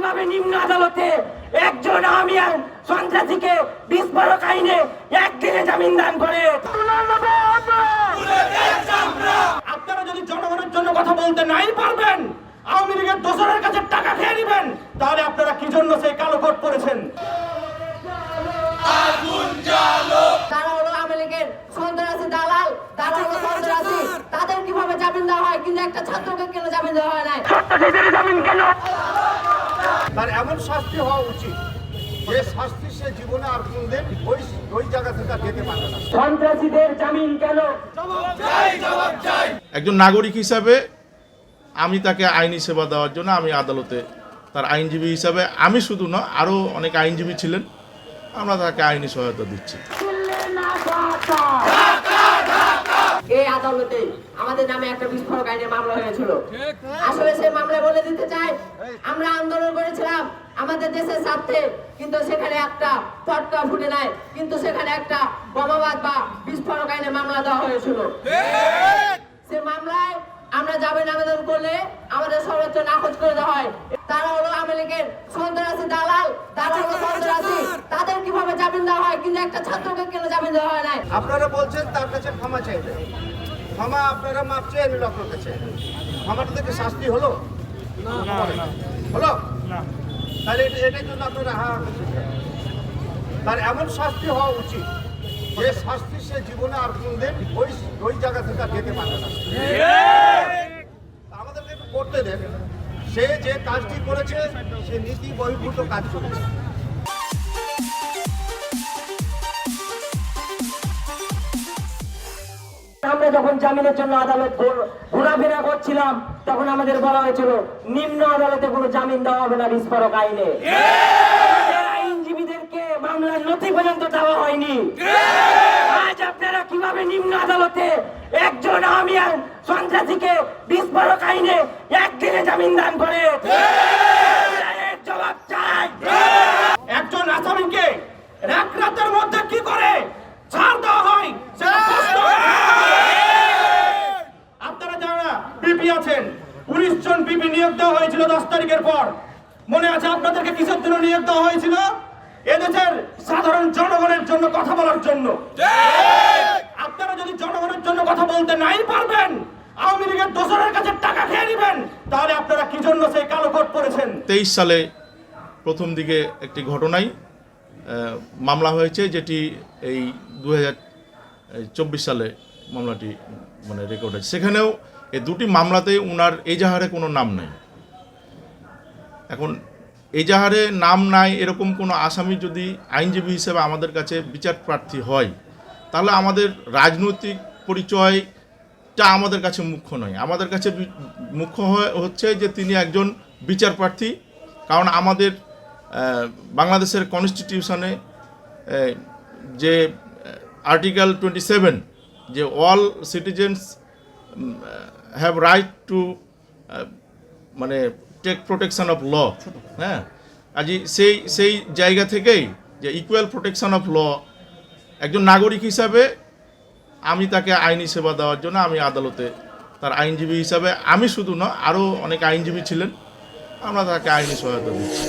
কিভাবে নিম্ন আদালতে একজন আওয়ামী সন্ত্রাসীকে বিস্ফোরক আইনে একদিনে জামিন দান করে? আপনারা যদি জনগণের জন্য কথা বলতে নাই পারবেন, আওয়ামী লীগের দোসরের কাছে টাকা খেয়ে নেবেন, তাহলে আপনারা কি জন্য সেই কালো কোট পরেছেন? তারা হলো আওয়ামী লীগের সন্ত্রাসী দালাল, তারা হলো সন্ত্রাসী। তাদের কিভাবে জামিন দেওয়া হয়, কিন্তু একটা ছাত্রকে কেন জামিন দেওয়া হয় নাই? সন্ত্রাসীদের জামিন কেন? তার এমন শাস্তি হওয়া উচিত যে শাস্তি সে জীবনে আর কোনদিন ওই জায়গা থেকে আর যেতে পারবে না। সন্ত্রাসীদের জামিন কেন? একজন নাগরিক হিসাবে আমি তাকে আইনি সেবা দেওয়ার জন্য আমি আদালতে তার আইনজীবী হিসাবে, আমি শুধু না, আরও অনেক আইনজীবী ছিলেন, আমরা তাকে আইনি সহায়তা দিচ্ছি। এই আদালতে আমাদের নামে একটা বিস্ফোরক আইনের মামলা হয়েছিল। আসলে সেই মামলায় বলে দিতে চাই, আমরা আন্দোলন করেছিলাম আমাদের দেশের স্বার্থে, কিন্তু সেখানে একটা পটকা ফুটে নাই, কিন্তু সেখানে একটা বোমাবাদ বা বিস্ফোরক আইনের মামলা দেওয়া হয়েছিল। সে মামলায় আমরা জামিন আবেদন করলে আমাদের সর্বোচ্চ নাকচ করে দেওয়া হয়। তারা হলো আওয়ামী লীগের সন্ত্রাসী দালাল, তারা হলো সন্ত্রাসী। তাদের কিভাবে জামিন দেওয়া হয়, কিন্তু একটা ছাত্রকে কেন জামিন দেওয়া হয় নাই? আপনারা বলছেন তার কাছে ক্ষমা চাইবেন, ক্ষমা আপনারা মাপ চেয়ে নিল আপনার কাছে, ক্ষমাটা থেকে শাস্তি হলো হলো তাহলে এটাই জন্য আপনারা তার এমন শাস্তি হওয়া উচিত যে শাস্তি সে জীবনে আর কোনদিন ওই জায়গা থেকে আর যেতে পারবে না। আমাদেরকে একটু করতে দেন, সে যে কাজটি করেছে সে নীতি বহির্ভূত কাজ করেছে। আমরা যখন জামিনের জন্য আদালত ঘোরাফেরা করছিলাম, তখন আমাদের বলা হয়েছিল নিম্ন আদালতে কোনো জামিন দেওয়া হবে না বিস্ফোরক আইনে। আইনজীবীদেরকে মামলার নথি পর্যন্ত দেওয়া হয়নি। আজ আপনারা কিভাবে নিম্ন আদালতে একজন আওয়ামী সন্ত্রাসীকে বিস্ফোরক আইনে একদিনে জামিন দান করে? এর জবাব চাই। একজন আসামিকে এক রাতের মধ্যে কি করে ছাড় দেওয়া হয় সেটা প্রশ্ন। আপনারা যারা পিপি আছেন, 19 জন পিপি নিয়োগ দেওয়া হয়েছিল 10 তারিখের পর। মনে আছে আপনাদেরকে কিসের জন্য নিয়োগ দেওয়া হয়েছিল? এদেশের সাধারণ জনগণের জন্য কথা বলার জন্য। আপনারা যদি জনগণের জন্য কথা বলতে নাই পারবেন, আওয়ামী লীগের দোসরের কাছে টাকা খেয়ে নেবেন, তাহলে আপনারা কি জন্য সেই কালো কোট পরেছেন? 23 সালে প্রথম দিকে একটি ঘটনায় মামলা হয়েছে, যেটি এই 2024 সালে মামলাটি মানে রেকর্ড হয়েছে। সেখানেও এই দুটি মামলাতেই উনার এজাহারে কোনো নাম নাই। এখন এজাহারে নাম নাই এরকম কোনো আসামি যদি আইনজীবী হিসেবে আমাদের কাছে বিচার প্রার্থী হয়, তাহলে আমাদের রাজনৈতিক পরিচয়টা আমাদের কাছে মুখ্য নয়। আমাদের কাছে মুখ্য হচ্ছে যে তিনি একজন বিচার প্রার্থী। কারণ আমাদের বাংলাদেশের কনস্টিটিউশনে যে আর্টিকেল 27, যে all citizens have right two মানে টেক প্রোটেকশন অফ ল, হ্যাঁ, আজই সেই জায়গা থেকেই যে ইকুয়াল প্রোটেকশন অফ ল, একজন নাগরিক হিসাবে আমি তাকে আইনি সেবা দেওয়ার জন্য আমি আদালতে তার আইনজীবী হিসাবে, আমি শুধু না, আরও অনেক আইনজীবী ছিলেন, আমরা তাকে আইনি সহায়তা দিচ্ছি।